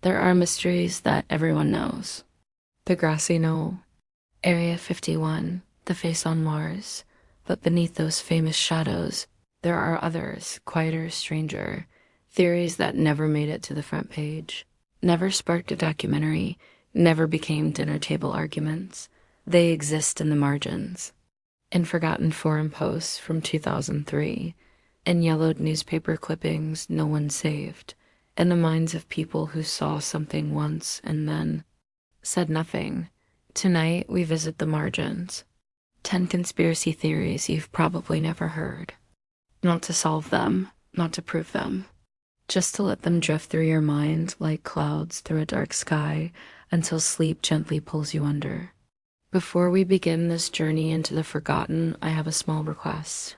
There are mysteries that everyone knows. The grassy knoll, Area 51, the face on Mars. But beneath those famous shadows, there are others, quieter, stranger, theories that never made it to the front page, never sparked a documentary, never became dinner table arguments. They exist in the margins, in forgotten forum posts from 2003, in yellowed newspaper clippings no one saved, in the minds of people who saw something once and then said nothing. Tonight, we visit the margins. 10 conspiracy theories you've probably never heard. Not to solve them, not to prove them, just to let them drift through your mind like clouds through a dark sky until sleep gently pulls you under. Before we begin this journey into the forgotten, I have a small request.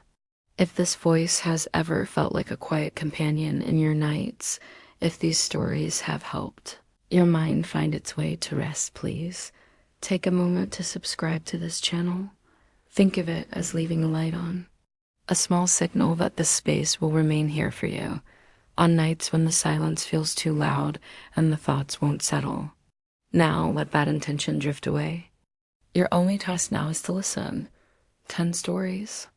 If this voice has ever felt like a quiet companion in your nights, if these stories have helped your mind find its way to rest, please take a moment to subscribe to this channel. Think of it as leaving a light on, a small signal that this space will remain here for you on nights when the silence feels too loud and the thoughts won't settle. Now let that intention drift away. Your only task now is to listen. 10 stories.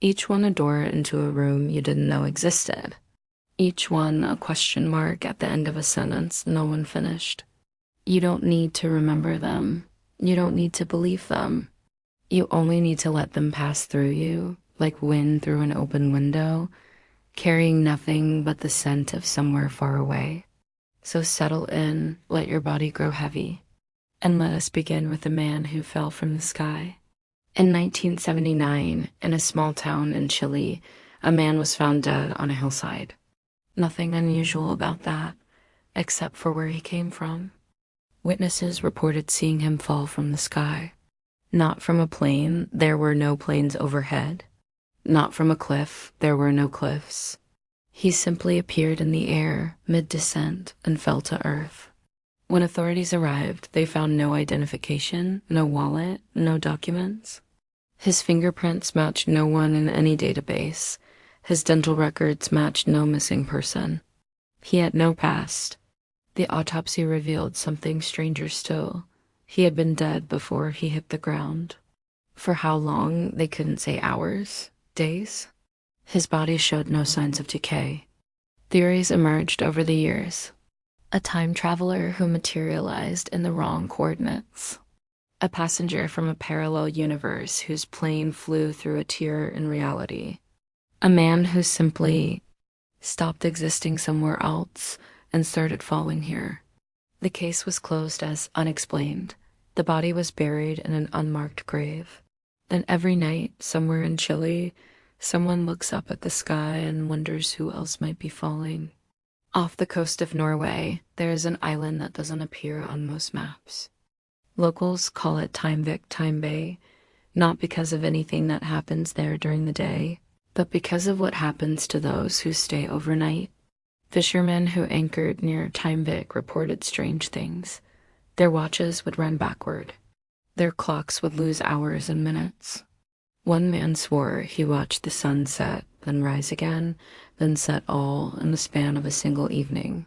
Each one a door into a room you didn't know existed. Each one a question mark at the end of a sentence no one finished. You don't need to remember them. You don't need to believe them. You only need to let them pass through you, like wind through an open window, carrying nothing but the scent of somewhere far away. So settle in, let your body grow heavy, and let us begin with the man who fell from the sky. In 1979, in a small town in Chile, a man was found dead on a hillside. Nothing unusual about that, except for where he came from. Witnesses reported seeing him fall from the sky. Not from a plane, there were no planes overhead. Not from a cliff, there were no cliffs. He simply appeared in the air, mid-descent, and fell to earth. When authorities arrived, they found no identification, no wallet, no documents. His fingerprints matched no one in any database. His dental records matched no missing person. He had no past. The autopsy revealed something stranger still. He had been dead before he hit the ground. For how long, they couldn't say. Hours? Days? His body showed no signs of decay. Theories emerged over the years. A time traveler who materialized in the wrong coordinates. A passenger from a parallel universe whose plane flew through a tear in reality. A man who simply stopped existing somewhere else and started falling here. The case was closed as unexplained. The body was buried in an unmarked grave. Then every night, somewhere in Chile, someone looks up at the sky and wonders who else might be falling. Off the coast of Norway, there is an island that doesn't appear on most maps. Locals call it Time Bay, not because of anything that happens there during the day, but because of what happens to those who stay overnight. Fishermen who anchored near Timevik reported strange things. Their watches would run backward. Their clocks would lose hours and minutes. One man swore he watched the sun set, then rise again, then set all in the span of a single evening.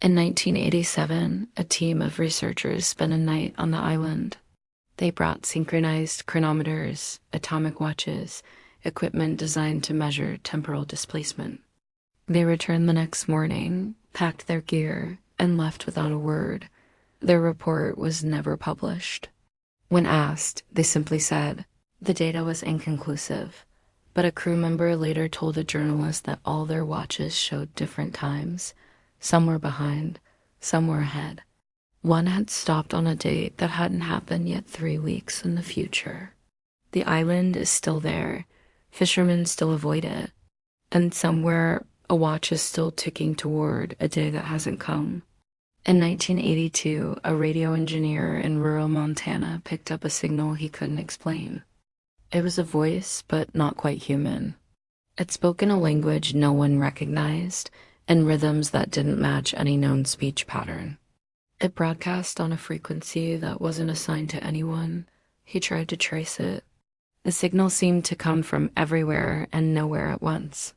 In 1987, a team of researchers spent a night on the island. They brought synchronized chronometers, atomic watches, equipment designed to measure temporal displacement. They returned the next morning, packed their gear, and left without a word. Their report was never published. When asked, they simply said the data was inconclusive, but a crew member later told a journalist that all their watches showed different times. Some were behind, some were ahead. One had stopped on a date that hadn't happened yet 3 weeks in the future. The island is still there. Fishermen still avoid it. And somewhere, a watch is still ticking toward a day that hasn't come. In 1982, a radio engineer in rural Montana picked up a signal he couldn't explain. It was a voice, but not quite human. It spoke in a language no one recognized, and rhythms that didn't match any known speech pattern. It broadcast on a frequency that wasn't assigned to anyone. He tried to trace it. The signal seemed to come from everywhere and nowhere at once.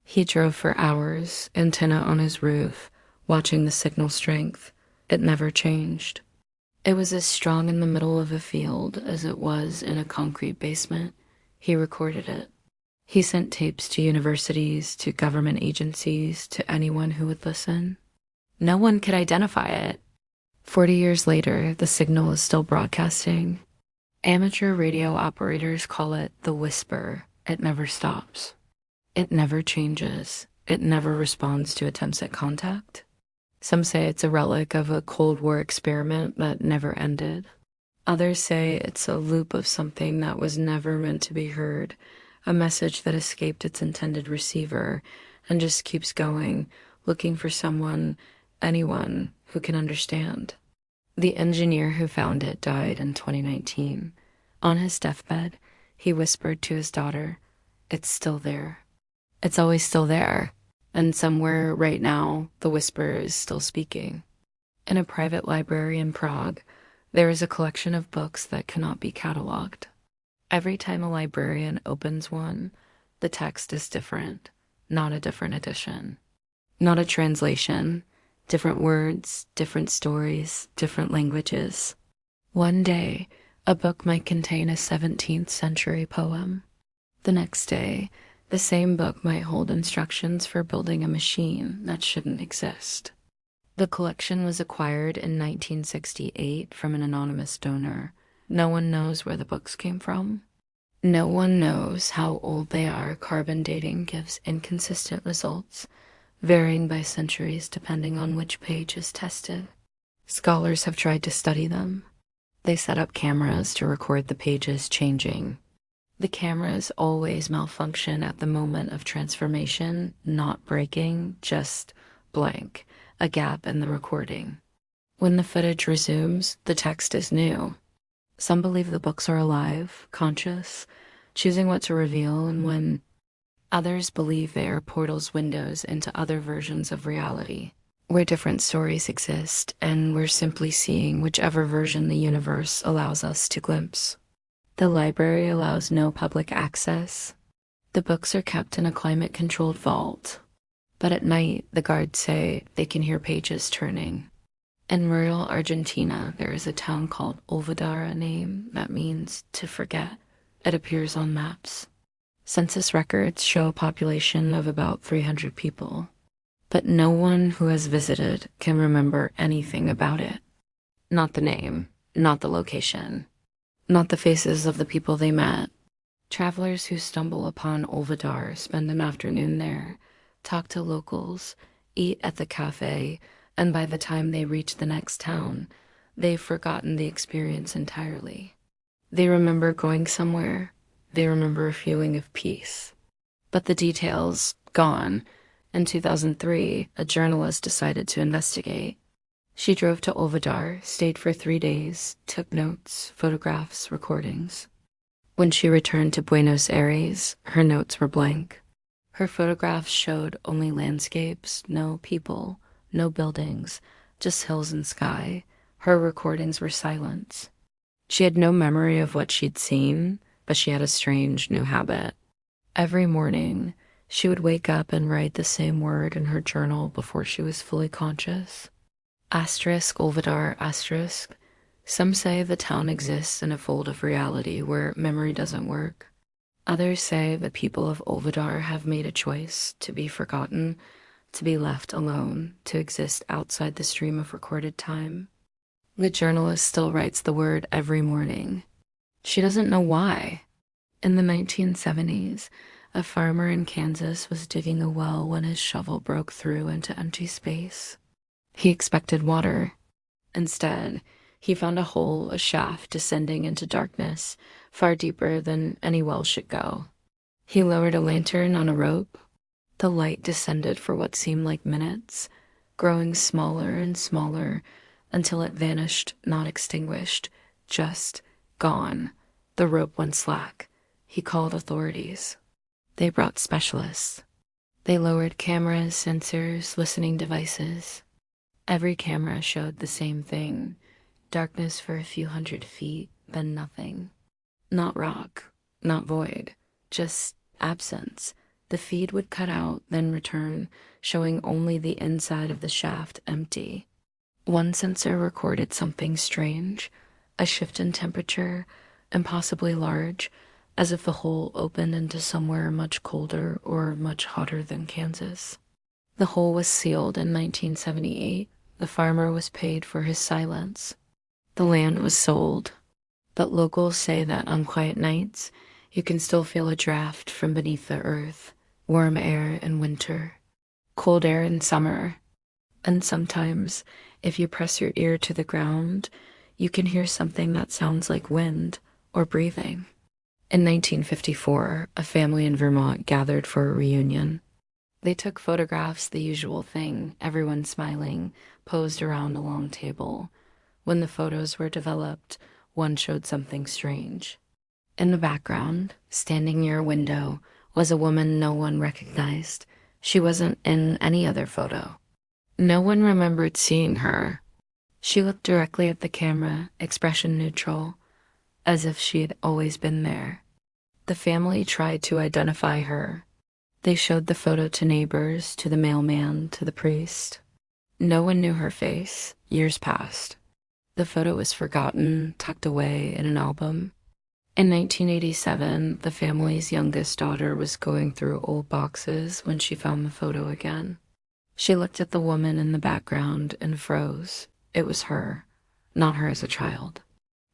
He drove for hours, antenna on his roof, watching the signal strength, It never changed. It was as strong in the middle of a field as it was in a concrete basement. He recorded it. He sent tapes to universities, to government agencies, to anyone who would listen. No one could identify it. 40 years later, the signal is still broadcasting. Amateur radio operators call it the whisper. It never stops. It never changes. It never responds to attempts at contact. Some say it's a relic of a Cold War experiment that never ended. Others say it's a loop of something that was never meant to be heard, a message that escaped its intended receiver and just keeps going, looking for someone, anyone, who can understand. The engineer who found it died in 2019. On his deathbed, he whispered to his daughter, "It's still there. It's always still there." And somewhere right now, the whisper is still speaking. In a private library in Prague, there is a collection of books that cannot be cataloged. Every time a librarian opens one, the text is different, not a different edition, not a translation, different words, different stories, different languages. One day, a book might contain a 17th century poem. The next day, the same book might hold instructions for building a machine that shouldn't exist. The collection was acquired in 1968 from an anonymous donor. No one knows where the books came from. No one knows how old they are. Carbon dating gives inconsistent results, varying by centuries depending on which page is tested. Scholars have tried to study them. They set up cameras to record the pages changing. The cameras always malfunction at the moment of transformation, not breaking, just blank, a gap in the recording. When the footage resumes, the text is new. Some believe the books are alive, conscious, choosing what to reveal and when. Others believe they are portals, windows into other versions of reality, where different stories exist, and we're simply seeing whichever version the universe allows us to glimpse. The library allows no public access. The books are kept in a climate-controlled vault. But at night, the guards say they can hear pages turning. In rural Argentina, there is a town called Olvidar, a name that means to forget. It appears on maps. Census records show a population of about 300 people. But no one who has visited can remember anything about it. Not the name, not the location, not the faces of the people they met. Travelers who stumble upon Olvidar spend an afternoon there, talk to locals, eat at the cafe, and by the time they reach the next town, they've forgotten the experience entirely. They remember going somewhere. They remember a feeling of peace. But the details, gone. In 2003, a journalist decided to investigate. She drove to Olvidar, stayed for 3 days, took notes, photographs, recordings. When she returned to Buenos Aires, her notes were blank. Her photographs showed only landscapes, no people, no buildings, just hills and sky. Her recordings were silence. She had no memory of what she'd seen, but she had a strange new habit. Every morning, she would wake up and write the same word in her journal before she was fully conscious. Asterisk, Olvidar, asterisk. Some say the town exists in a fold of reality where memory doesn't work. Others say the people of Olvidar have made a choice to be forgotten, to be left alone, to exist outside the stream of recorded time. The journalist still writes the word every morning. She doesn't know why. In the 1970s, a farmer in Kansas was digging a well when his shovel broke through into empty space. He expected water. Instead, he found a hole, a shaft descending into darkness, far deeper than any well should go. He lowered a lantern on a rope. The light descended for what seemed like minutes, growing smaller and smaller until it vanished, not extinguished, just gone. The rope went slack. He called authorities. They brought specialists. They lowered cameras, sensors, listening devices. Every camera showed the same thing. Darkness for a few hundred feet, then nothing. Not rock, not void, just absence. The feed would cut out, then return, showing only the inside of the shaft empty. One sensor recorded something strange, a shift in temperature, impossibly large, as if the hole opened into somewhere much colder or much hotter than Kansas. The hole was sealed in 1978. The farmer was paid for his silence. The land was sold. But locals say that on quiet nights, you can still feel a draft from beneath the earth, warm air in winter, cold air in summer, and sometimes, if you press your ear to the ground, you can hear something that sounds like wind or breathing. In 1954, a family in Vermont gathered for a reunion. They took photographs, the usual thing, everyone smiling, posed around a long table. When the photos were developed, one showed something strange. In the background, standing near a window, was a woman no one recognized. She wasn't in any other photo. No one remembered seeing her. She looked directly at the camera, expression neutral, as if she had always been there. The family tried to identify her. They showed the photo to neighbors, to the mailman, to the priest. No one knew her face. Years passed. The photo was forgotten, tucked away in an album. In 1987, the family's youngest daughter was going through old boxes when she found the photo again. She looked at the woman in the background and froze. It was her, not her as a child.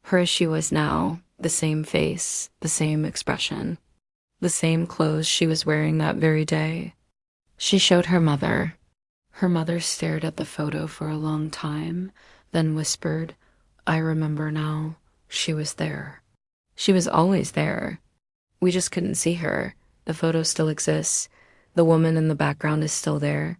Her as she was now, the same face, the same expression, the same clothes she was wearing that very day. She showed her mother. Her mother stared at the photo for a long time, then whispered, "I remember now. She was there. She was always there. We just couldn't see her. The photo still exists. The woman in the background is still there."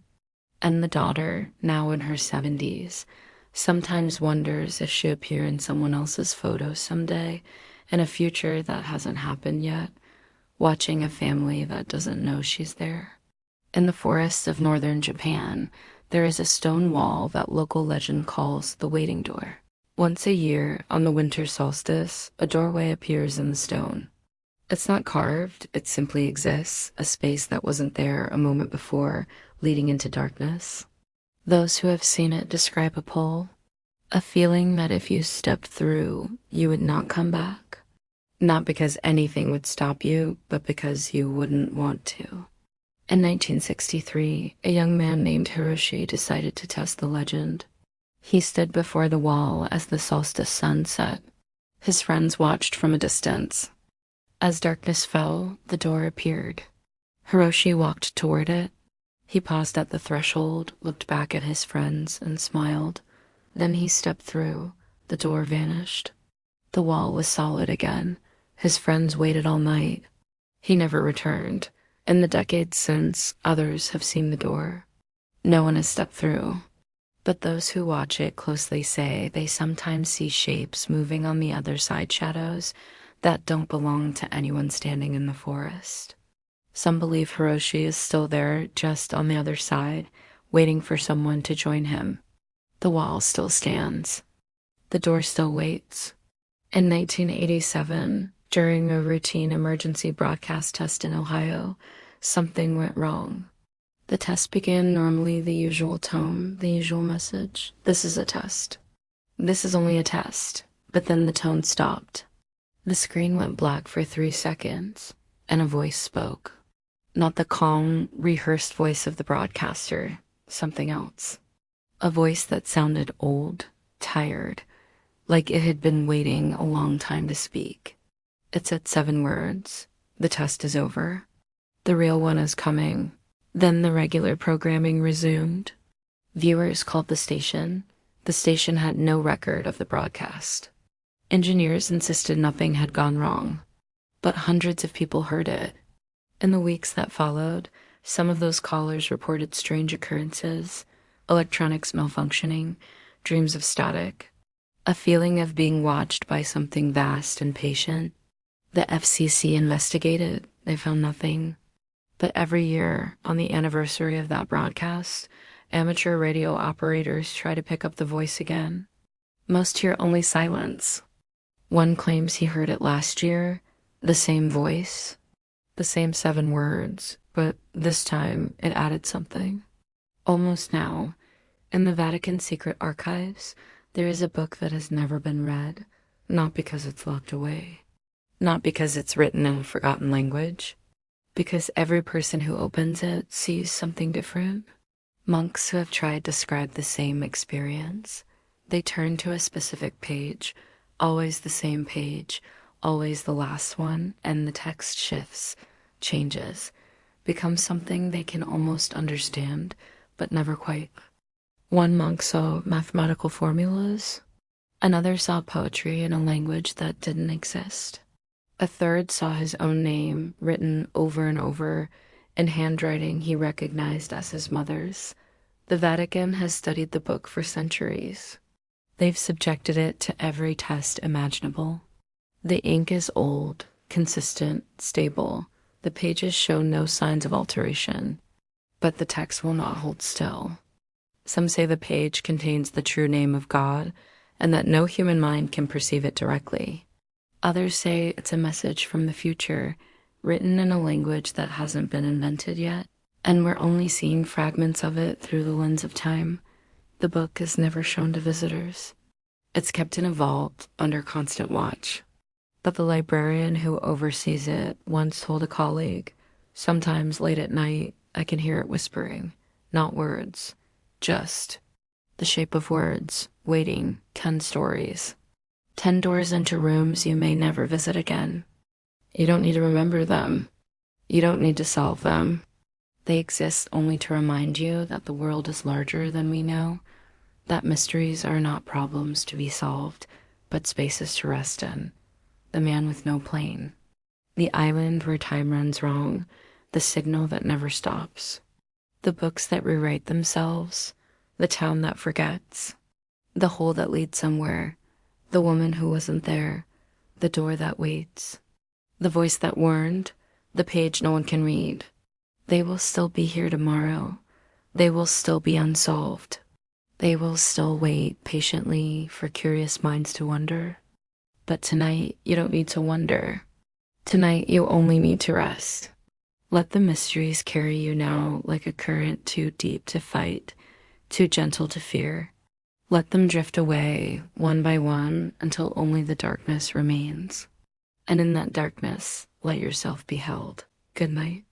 And the daughter, now in her 70s, sometimes wonders if she'll appear in someone else's photo someday, in a future that hasn't happened yet, watching a family that doesn't know she's there. In the forests of northern Japan, there is a stone wall that local legend calls the waiting door. Once a year, on the winter solstice, a doorway appears in the stone. It's not carved, it simply exists, a space that wasn't there a moment before, leading into darkness. Those who have seen it describe a pull, a feeling that if you stepped through, you would not come back. Not because anything would stop you, but because you wouldn't want to. In 1963, a young man named Hiroshi decided to test the legend. He stood before the wall as the solstice sun set. His friends watched from a distance. As darkness fell, the door appeared. Hiroshi walked toward it. He paused at the threshold, looked back at his friends, and smiled. Then he stepped through. The door vanished. The wall was solid again. His friends waited all night. He never returned. In the decades since, others have seen the door. No one has stepped through. But those who watch it closely say they sometimes see shapes moving on the other side, shadows that don't belong to anyone standing in the forest. Some believe Hiroshi is still there, just on the other side, waiting for someone to join him. The wall still stands. The door still waits. In 1987, during a routine emergency broadcast test in Ohio, something went wrong. The test began normally, the usual tone, the usual message. This is a test. This is only a test. But then the tone stopped. The screen went black for 3 seconds, and a voice spoke. Not the calm, rehearsed voice of the broadcaster, something else. A voice that sounded old, tired, like it had been waiting a long time to speak. It said 7 words. The test is over. The real one is coming. Then the regular programming resumed. Viewers called the station. The station had no record of the broadcast. Engineers insisted nothing had gone wrong, but hundreds of people heard it. In the weeks that followed, some of those callers reported strange occurrences, electronics malfunctioning, dreams of static, a feeling of being watched by something vast and patient. The FCC investigated. They found nothing. But every year, on the anniversary of that broadcast, amateur radio operators try to pick up the voice again. Most hear only silence. One claims he heard it last year, the same voice, the same 7 words, but this time it added something. Almost now, In the Vatican secret archives, there is a book that has never been read, not because it's locked away, not because it's written in a forgotten language, because every person who opens it sees something different. Monks who have tried to describe the same experience, they turn to a specific page, always the same page, always the last one, and the text shifts, changes, becomes something they can almost understand, but never quite. One monk saw mathematical formulas, another saw poetry in a language that didn't exist. A third saw his own name written over and over in handwriting he recognized as his mother's. The Vatican has studied the book for centuries. They've subjected it to every test imaginable. The ink is old, consistent, stable. The pages show no signs of alteration, but the text will not hold still. Some say the page contains the true name of God and that no human mind can perceive it directly. Others say it's a message from the future, written in a language that hasn't been invented yet, and we're only seeing fragments of it through the lens of time. The book is never shown to visitors. It's kept in a vault under constant watch. But the librarian who oversees it once told a colleague, sometimes late at night, I can hear it whispering, not words, just the shape of words, waiting 10 stories. 10 doors into rooms you may never visit again. You don't need to remember them. You don't need to solve them. They exist only to remind you that the world is larger than we know, that mysteries are not problems to be solved, but spaces to rest in. The man with no plane. The island where time runs wrong, the signal that never stops. The books that rewrite themselves, the town that forgets, the hole that leads somewhere, the woman who wasn't there, the door that waits, the voice that warned, the page no one can read. They will still be here tomorrow. They will still be unsolved. They will still wait patiently for curious minds to wonder. But tonight, you don't need to wonder. Tonight, you only need to rest. Let the mysteries carry you now like a current too deep to fight, too gentle to fear. Let them drift away, one by one, until only the darkness remains. And in that darkness, let yourself be held. Good night.